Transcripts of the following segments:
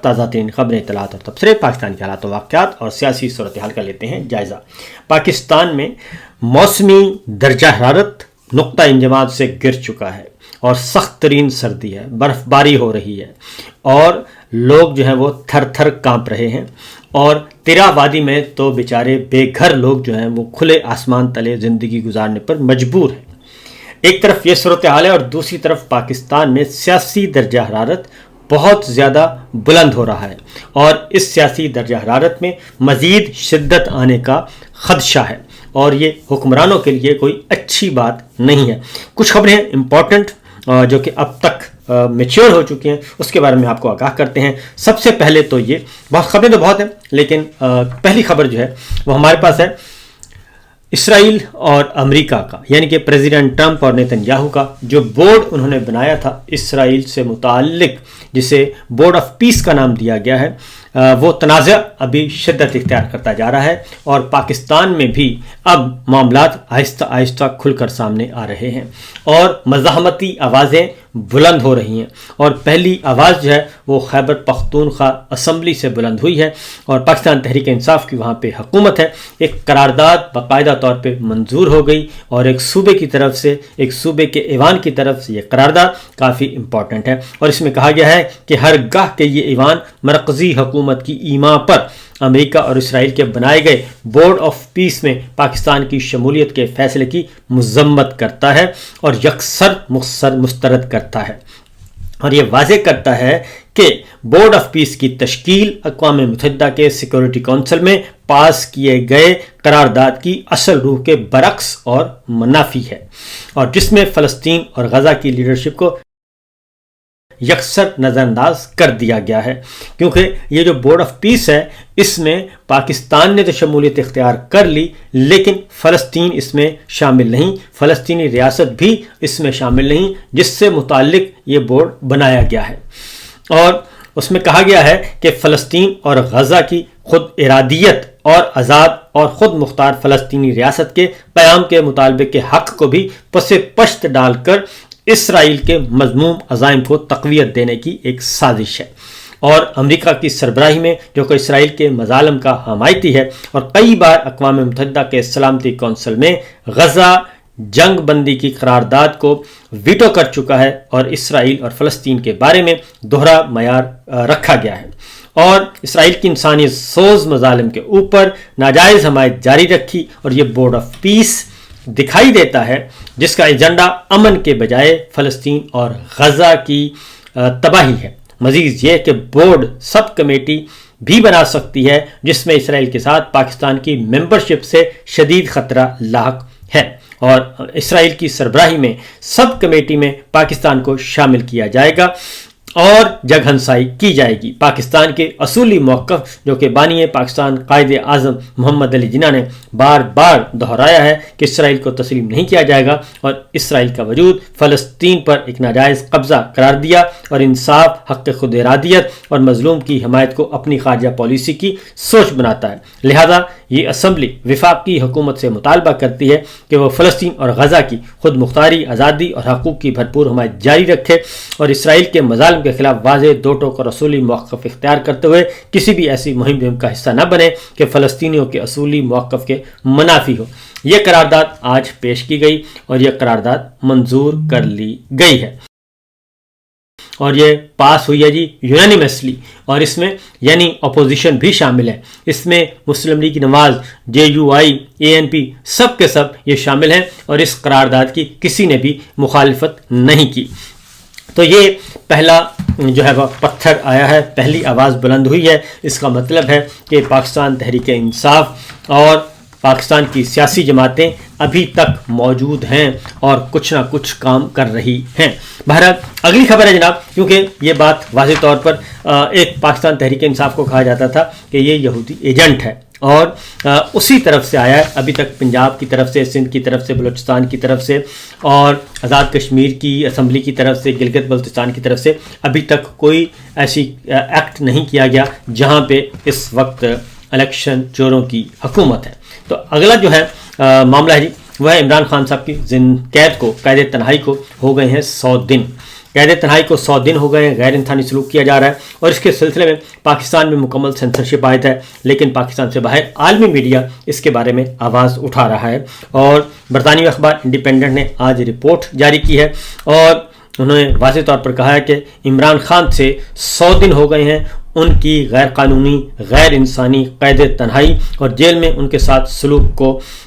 تازہ ترین خبریں، اطلاعات اور تبصرے، پاکستان کے حالات و واقعات اور سیاسی صورتحال کا لیتے ہیں جائزہ۔ پاکستان میں موسمی درجہ حرارت نقطہ انجماد سے گر چکا ہے اور سخت ترین سردی ہے، برف باری ہو رہی ہے اور لوگ جو ہیں وہ تھر تھر کانپ رہے ہیں، اور تیرا وادی میں تو بیچارے بے گھر لوگ جو ہیں وہ کھلے آسمان تلے زندگی گزارنے پر مجبور ہیں۔ ایک طرف یہ صورتحال ہے اور دوسری طرف پاکستان میں سیاسی درجہ حرارت بہت زیادہ بلند ہو رہا ہے، اور اس سیاسی درجہ حرارت میں مزید شدت آنے کا خدشہ ہے، اور یہ حکمرانوں کے لیے کوئی اچھی بات نہیں ہے۔ کچھ خبریں امپورٹنٹ جو کہ اب تک میچور ہو چکی ہیں، اس کے بارے میں آپ کو آگاہ کرتے ہیں۔ سب سے پہلے تو یہ خبریں تو بہت ہیں، لیکن پہلی خبر جو ہے وہ ہمارے پاس ہے اسرائیل اور امریکہ کا، یعنی کہ پریزیڈنٹ ٹرمپ اور نیتن یاہو کا جو بورڈ انہوں نے بنایا تھا اسرائیل سے متعلق، جسے بورڈ آف پیس کا نام دیا گیا ہے، وہ تنازع ابھی شدت اختیار کرتا جا رہا ہے، اور پاکستان میں بھی اب معاملات آہستہ آہستہ کھل کر سامنے آ رہے ہیں اور مزاحمتی آوازیں بلند ہو رہی ہیں۔ اور پہلی آواز جو ہے وہ خیبر پختونخوا اسمبلی سے بلند ہوئی ہے، اور پاکستان تحریک انصاف کی وہاں پہ حکومت ہے۔ ایک قرارداد باقاعدہ طور پہ منظور ہو گئی، اور ایک صوبے کی طرف سے، ایک صوبے کے ایوان کی طرف سے یہ قرارداد کافی امپورٹنٹ ہے، اور اس میں کہا گیا ہے کہ ہر گاہ کے یہ ایوان مرکزی حکومت کی ایما پر امریکہ اور اسرائیل کے بنائے گئے بورڈ آف پیس میں پاکستان کی شمولیت کے فیصلے کی مذمت کرتا ہے اور یکسر مسترد کرتا ہے، اور یہ واضح کرتا ہے کہ بورڈ آف پیس کی تشکیل اقوام متحدہ کے سیکورٹی کونسل میں پاس کیے گئے قرارداد کی اصل روح کے برعکس اور منافی ہے، اور جس میں فلسطین اور غزہ کی لیڈرشپ کو یکسر نظر انداز کر دیا گیا ہے، کیونکہ یہ جو بورڈ آف پیس ہے اس میں پاکستان نے تو شمولیت اختیار کر لی، لیکن فلسطین اس میں شامل نہیں، فلسطینی ریاست بھی اس میں شامل نہیں، جس سے متعلق یہ بورڈ بنایا گیا ہے۔ اور اس میں کہا گیا ہے کہ فلسطین اور غزہ کی خود ارادیت اور آزاد اور خود مختار فلسطینی ریاست کے قیام کے مطالبے کے حق کو بھی پس پشت ڈال کر اسرائیل کے مذموم عزائم کو تقویت دینے کی ایک سازش ہے، اور امریکہ کی سربراہی میں جو کہ اسرائیل کے مظالم کا حمایتی ہے اور کئی بار اقوام متحدہ کے سلامتی کونسل میں غزہ جنگ بندی کی قرارداد کو ویٹو کر چکا ہے، اور اسرائیل اور فلسطین کے بارے میں دوہرا معیار رکھا گیا ہے، اور اسرائیل کی انسانیت سوز مظالم کے اوپر ناجائز حمایت جاری رکھی، اور یہ بورڈ آف پیس دکھائی دیتا ہے جس کا ایجنڈا امن کے بجائے فلسطین اور غزہ کی تباہی ہے۔ مزید یہ کہ بورڈ سب کمیٹی بھی بنا سکتی ہے جس میں اسرائیل کے ساتھ پاکستان کی ممبرشپ سے شدید خطرہ لاحق ہے، اور اسرائیل کی سربراہی میں سب کمیٹی میں پاکستان کو شامل کیا جائے گا اور جگ ہنسائی کی جائے گی۔ پاکستان کے اصولی موقف جو کہ بانی پاکستان قائد اعظم محمد علی جناح نے بار بار دہرایا ہے کہ اسرائیل کو تسلیم نہیں کیا جائے گا، اور اسرائیل کا وجود فلسطین پر ایک ناجائز قبضہ قرار دیا اور انصاف، حق خود ارادیت اور مظلوم کی حمایت کو اپنی خارجہ پالیسی کی سوچ بناتا ہے۔ لہذا یہ اسمبلی وفاقی حکومت سے مطالبہ کرتی ہے کہ وہ فلسطین اور غزہ کی خود مختاری، آزادی اور حقوق کی بھرپور حمایت جاری رکھے، اور اسرائیل کے مظالم کے خلاف واضح دو ٹوک اور اصولی موقف اختیار کرتے ہوئے کسی بھی ایسی مہم کا حصہ نہ بنے کہ فلسطینیوں کے اصولی موقف کے منافی ہو۔ یہ قرارداد آج پیش کی گئی اور یہ قرارداد منظور کر لی گئی ہے، اور یہ پاس ہوئی ہے جی یونانیمسلی، اور اس میں یعنی اپوزیشن بھی شامل ہے، اس میں مسلم لیگ نواز، JUI، ANP سب کے سب یہ شامل ہیں، اور اس قرارداد کی کسی نے بھی مخالفت نہیں کی۔ تو یہ پہلا جو ہے وہ پتھر آیا ہے، پہلی آواز بلند ہوئی ہے۔ اس کا مطلب ہے کہ پاکستان تحریک انصاف اور پاکستان کی سیاسی جماعتیں ابھی تک موجود ہیں اور کچھ نہ کچھ کام کر رہی ہیں۔ بہرحال اگلی خبر ہے جناب، کیونکہ یہ بات واضح طور پر ایک پاکستان تحریک انصاف کو کہا جاتا تھا کہ یہ یہودی ایجنٹ ہے، اور اسی طرف سے آیا ہے۔ ابھی تک پنجاب کی طرف سے، سندھ کی طرف سے، بلوچستان کی طرف سے اور آزاد کشمیر کی اسمبلی کی طرف سے، گلگت بلتستان کی طرف سے ابھی تک کوئی ایسی ایکٹ نہیں کیا گیا جہاں پہ اس وقت الیکشن چوروں کی حکومت ہے۔ تو اگلا جو ہے معاملہ ہے جی وہ ہے عمران خان صاحب کی قید کو، قید تنہائی کو ہو گئے ہیں 100 دن۔ قید تنہائی کو 100 دن ہو گئے ہیں، غیر انسانی سلوک کیا جا رہا ہے، اور اس کے سلسلے میں پاکستان میں مکمل سینسرشپ عائد ہے، لیکن پاکستان سے باہر عالمی میڈیا اس کے بارے میں آواز اٹھا رہا ہے۔ اور برطانوی اخبار انڈیپینڈنٹ نے آج رپورٹ جاری کی ہے، اور انہوں نے واضح طور پر کہا ہے کہ عمران خان سے 100 دن ہو گئے ہیں ان کی غیر قانونی، غیر انسانی قید تنہائی اور جیل میں ان کے ساتھ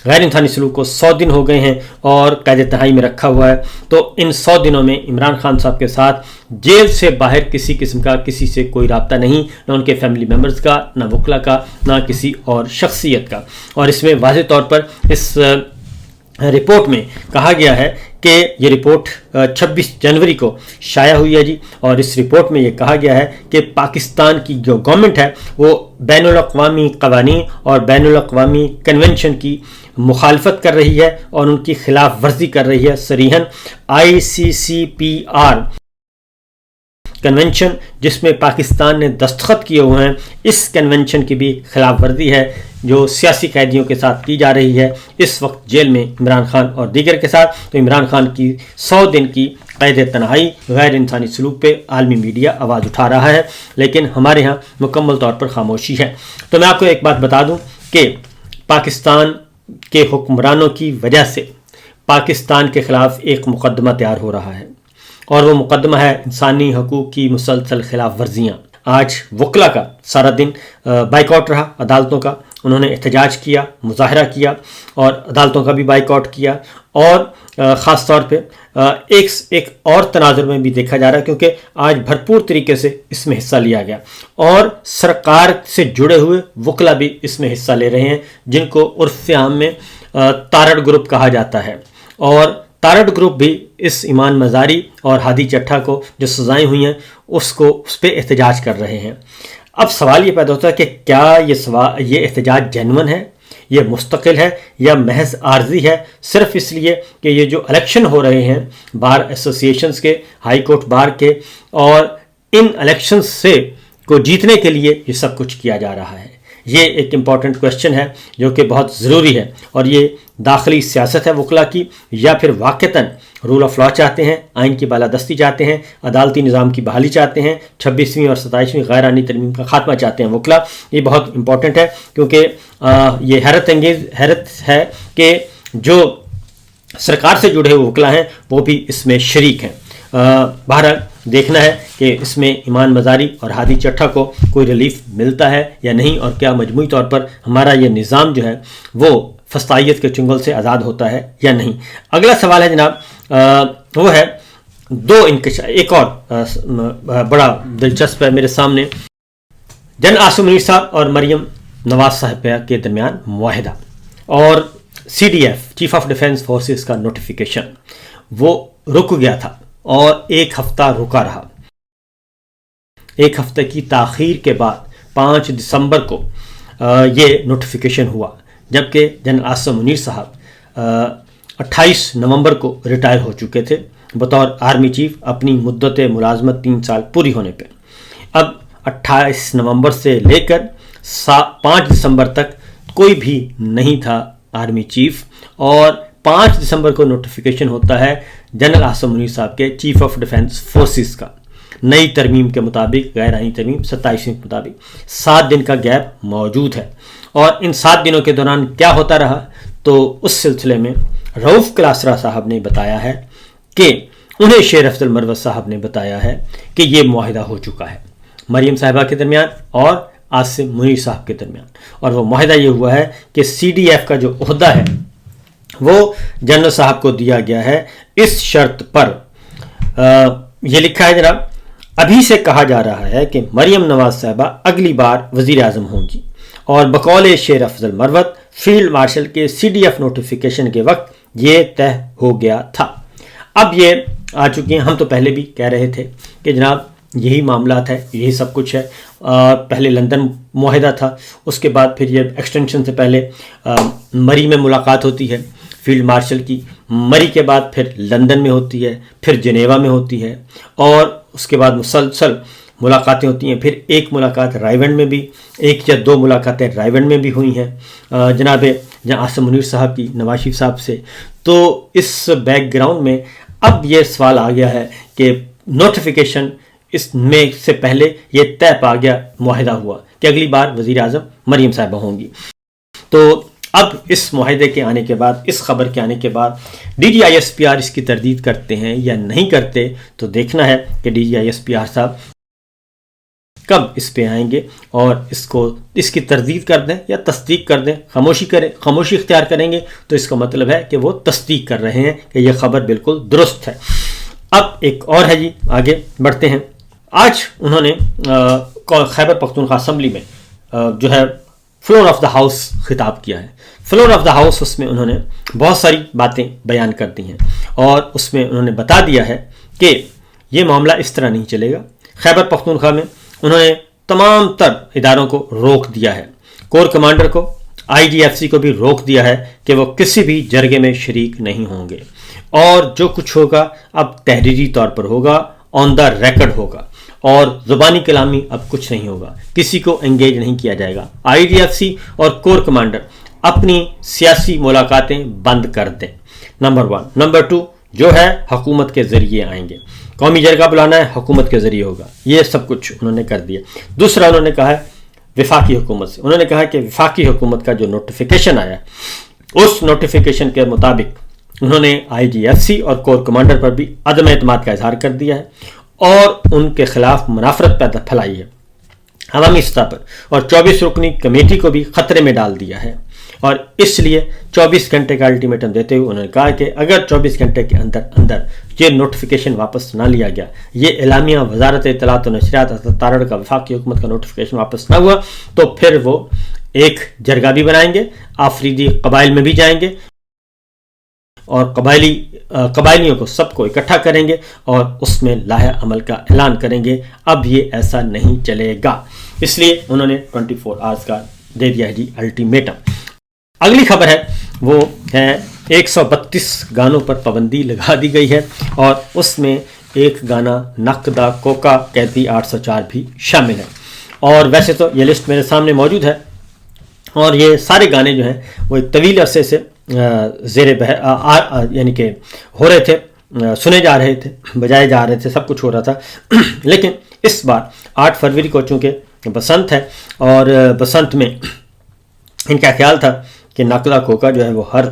غیر انسانی سلوک کو 100 دن ہو گئے ہیں اور قید تنہائی میں رکھا ہوا ہے۔ تو ان 100 دنوں میں عمران خان صاحب کے ساتھ جیل سے باہر کسی قسم کا کسی سے کوئی رابطہ نہیں، نہ ان کے فیملی ممبرز کا، نہ وکلا کا، نہ کسی اور شخصیت کا۔ اور اس میں واضح طور پر اس رپورٹ میں کہا گیا ہے کہ یہ رپورٹ 26 جنوری کو شائع ہوئی ہے جی، اور اس رپورٹ میں یہ کہا گیا ہے کہ پاکستان کی جو گورنمنٹ ہے وہ بین الاقوامی قوانین اور بین الاقوامی کنونشن کی مخالفت کر رہی ہے اور ان کی خلاف ورزی کر رہی ہے صریحاً۔ ICCPR کنونشن جس میں پاکستان نے دستخط کیے ہوئے ہیں، اس کنونشن کی بھی خلاف ورزی ہے جو سیاسی قیدیوں کے ساتھ کی جا رہی ہے اس وقت جیل میں عمران خان اور دیگر کے ساتھ۔ تو عمران خان کی 100 دن کی قید تنہائی، غیر انسانی سلوک پہ عالمی میڈیا آواز اٹھا رہا ہے، لیکن ہمارے ہاں مکمل طور پر خاموشی ہے۔ تو میں آپ کو ایک بات بتا دوں کہ پاکستان کے حکمرانوں کی وجہ سے پاکستان کے خلاف ایک مقدمہ تیار ہو رہا ہے، اور وہ مقدمہ ہے انسانی حقوق کی مسلسل خلاف ورزیاں۔ آج وکلا کا سارا دن بائیکاٹ رہا عدالتوں کا، انہوں نے احتجاج کیا، مظاہرہ کیا، اور عدالتوں کا بھی بائیکاٹ کیا، اور خاص طور پہ ایک اور تناظر میں بھی دیکھا جا رہا ہے، کیونکہ آج بھرپور طریقے سے اس میں حصہ لیا گیا، اور سرکار سے جڑے ہوئے وکلا بھی اس میں حصہ لے رہے ہیں، جن کو عرف عام میں تارڑ گروپ کہا جاتا ہے، اور تارڑ گروپ بھی اس ایمان مزاری اور ہادی چٹھا کو جو سزائیں ہوئی ہیں اس پہ احتجاج کر رہے ہیں۔ اب سوال یہ پیدا ہوتا ہے کہ کیا یہ احتجاج جینون ہے، یہ مستقل ہے، یا محض عارضی ہے، صرف اس لیے کہ یہ جو الیکشن ہو رہے ہیں بار ایسوسی ایشنز کے، ہائی کورٹ بار کے، اور ان الیکشنز کو جیتنے کے لیے یہ سب کچھ کیا جا رہا ہے؟ یہ ایک امپورٹنٹ کوشچن ہے جو کہ بہت ضروری ہے، اور یہ داخلی سیاست ہے وکلا کی، یا پھر واقعتاً رول آف لا چاہتے ہیں، آئین کی بالادستی چاہتے ہیں، عدالتی نظام کی بحالی چاہتے ہیں، 26ویں اور 27ویں غیر آئینی ترمیم کا خاتمہ چاہتے ہیں وکلا۔ یہ بہت امپورٹنٹ ہے، کیونکہ یہ حیرت ہے کہ جو سرکار سے جڑے ہوئے وکلا ہیں وہ بھی اس میں شریک ہیں۔ بہرحال دیکھنا ہے کہ اس میں ایمان مزاری اور ہادی چٹھا کو کوئی ریلیف ملتا ہے یا نہیں، اور کیا مجموعی طور پر ہمارا یہ نظام جو ہے وہ فسطائیت کے چنگل سے آزاد ہوتا ہے یا نہیں۔ اگلا سوال ہے جناب، وہ ہے ایک اور بڑا دلچسپ ہے میرے سامنے، جنرل عاصم منیر صاحب اور مریم نواز صاحبہ کے درمیان معاہدہ، اور CDF chief of defence forces کا نوٹیفیکیشن وہ رک گیا تھا، اور ایک ہفتہ رکا رہا۔ ایک ہفتہ کی تاخیر کے بعد 5 دسمبر کو یہ نوٹیفیکیشن ہوا، جبکہ جنرل عاصم منیر صاحب 28 نومبر کو ریٹائر ہو چکے تھے بطور آرمی چیف اپنی مدت ملازمت 3 سال پوری ہونے پہ۔ اب 28 نومبر سے لے کر 5 دسمبر تک کوئی بھی نہیں تھا آرمی چیف، اور 5 دسمبر کو نوٹیفیکیشن ہوتا ہے جنرل عاصم منیر صاحب کے چیف آف ڈیفنس فورسز کا، نئی ترمیم کے مطابق، غیر آئینی ترمیم 27ویں کے مطابق 7 دن کا گیپ موجود ہے۔ اور ان 7 دنوں کے دوران کیا ہوتا رہا، تو اس سلسلے میں رؤف کلاسرا صاحب نے بتایا ہے کہ انہیں شیر افضل مروت صاحب نے بتایا ہے کہ یہ معاہدہ ہو چکا ہے مریم صاحبہ کے درمیان اور عاصم منیر صاحب کے درمیان، اور وہ معاہدہ یہ ہوا ہے کہ CDF کا جو عہدہ ہے وہ جنرل صاحب کو دیا گیا ہے اس شرط پر، یہ لکھا ہے جناب، ابھی سے کہا جا رہا ہے کہ مریم نواز صاحبہ اگلی بار وزیر اعظم ہوں گی، اور بقول شیر افضل مروت فیلڈ مارشل کے CDF نوٹیفیکیشن کے وقت یہ طے ہو گیا تھا۔ اب یہ آ چکی ہیں، ہم تو پہلے بھی کہہ رہے تھے کہ جناب یہی معاملات ہے، یہی سب کچھ ہے۔ پہلے لندن معاہدہ تھا، اس کے بعد پھر یہ ایکسٹینشن سے پہلے مری میں ملاقات ہوتی ہے فیلڈ مارشل کی، مری کے بعد پھر لندن میں ہوتی ہے، پھر جنیوا میں ہوتی ہے، اور اس کے بعد مسلسل ملاقاتیں ہوتی ہیں۔ پھر ایک ملاقات رائیونڈ میں بھی، 1 یا 2 ملاقاتیں رائیونڈ میں بھی ہوئی ہیں جناب عاصم منیر صاحب کی نواز شریف صاحب سے۔ تو اس بیک گراؤنڈ میں اب یہ سوال آ گیا ہے کہ نوٹیفیکیشن اس میں سے پہلے یہ طے پا گیا، معاہدہ ہوا کہ اگلی بار وزیر اعظم مریم صاحبہ ہوں گی۔ تو اب اس معاہدے کے آنے کے بعد، اس خبر کے آنے کے بعد D G I S P R اس کی تردید کرتے ہیں یا نہیں کرتے، تو دیکھنا ہے کہ D G I S P R صاحب کب اس پہ آئیں گے اور اس کی تردید کر دیں یا تصدیق کر دیں، خاموشی اختیار کریں گے تو اس کا مطلب ہے کہ وہ تصدیق کر رہے ہیں کہ یہ خبر بالکل درست ہے۔ اب ایک اور ہے جی، آگے بڑھتے ہیں۔ آج انہوں نے خیبر پختونخوا اسمبلی میں جو ہے فلور آف دا ہاؤس خطاب کیا ہے۔ فلور آف دا ہاؤس، اس میں انہوں نے بہت ساری باتیں بیان کر دی ہیں اور اس میں انہوں نے بتا دیا ہے کہ یہ معاملہ اس طرح نہیں چلے گا۔ خیبر پختونخوا میں انہوں نے تمام تر اداروں کو روک دیا ہے، کور کمانڈر کو، آئی جی ایف سی کو بھی روک دیا ہے کہ وہ کسی بھی جرگے میں شریک نہیں ہوں گے، اور جو کچھ ہوگا اب تحریری طور پر ہوگا، آن دا ریکارڈ ہوگا، اور زبانی کلامی اب کچھ نہیں ہوگا، کسی کو انگیج نہیں کیا جائے گا۔ آئی جی ایف سی اور کور کمانڈر اپنی سیاسی ملاقاتیں بند کر دیں، نمبر 1۔ نمبر 2 جو ہے حکومت کے ذریعے آئیں گے، قومی جرگہ بلانا ہے حکومت کے ذریعے ہوگا، یہ سب کچھ انہوں نے کر دیا۔ دوسرا انہوں نے کہا ہے وفاقی حکومت سے، انہوں نے کہا کہ وفاقی حکومت کا جو نوٹیفیکیشن آیا ہے اس نوٹیفیکیشن کے مطابق انہوں نے آئی جی ایف سی اور کور کمانڈر پر بھی عدم اعتماد کا اظہار کر دیا ہے اور ان کے خلاف منافرت پیدا پھیلائی ہے عوامی سطح پر، اور 24 رکنی کمیٹی کو بھی خطرے میں ڈال دیا ہے، اور اس لیے 24 گھنٹے کا الٹیمیٹم دیتے ہوئے انہوں نے کہا کہ اگر 24 گھنٹے کے اندر یہ نوٹیفیکیشن واپس نہ لیا گیا، یہ اعلامیہ وزارت اطلاعات و نشریات تارڑ کا وفاقی حکومت کا نوٹیفیکیشن واپس نہ ہوا، تو پھر وہ ایک جرگہ بھی بنائیں گے، آفریدی قبائل میں بھی جائیں گے اور قبائلیوں کو سب کو اکٹھا کریں گے اور اس میں لاہ عمل کا اعلان کریں گے۔ اب یہ ایسا نہیں چلے گا، اس لیے انہوں نے 24 آورز کا دے دیا ہے جی الٹیمیٹم۔ اگلی خبر ہے وہ ہے 132 گانوں پر پابندی لگا دی گئی ہے، اور اس میں ایک گانا نقدہ کوکا قیدی 804 بھی شامل ہے، اور ویسے تو یہ لسٹ میرے سامنے موجود ہے، اور یہ سارے گانے جو ہیں وہ ایک طویل عرصے سے یعنی کہ ہو رہے تھے، سنے جا رہے تھے، بجائے جا رہے تھے، سب کچھ ہو رہا تھا، لیکن اس بار 8 فروری کو چونکہ بسنت ہے، اور بسنت میں ان کا خیال تھا کہ نقدہ کوکا جو ہے وہ ہر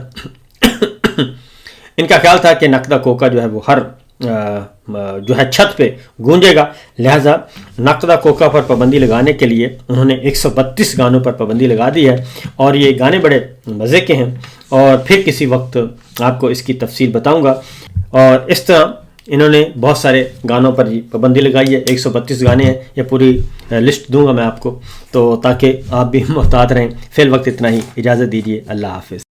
جو ہے چھت پہ گونجے گا، لہذا نقدہ کوکا پر پابندی لگانے کے لیے انہوں نے 132 گانوں پر پابندی لگا دی ہے، اور یہ گانے بڑے مزے کے ہیں، اور پھر کسی وقت آپ کو اس کی تفصیل بتاؤں گا۔ اور اس طرح انہوں نے بہت سارے گانوں پر پابندی لگائی ہے، 132 گانے ہیں، یہ پوری لسٹ دوں گا میں آپ کو، تو تاکہ آپ بھی محتاط رہیں۔ فی الوقت اتنا ہی، اجازت دیجیے، اللہ حافظ۔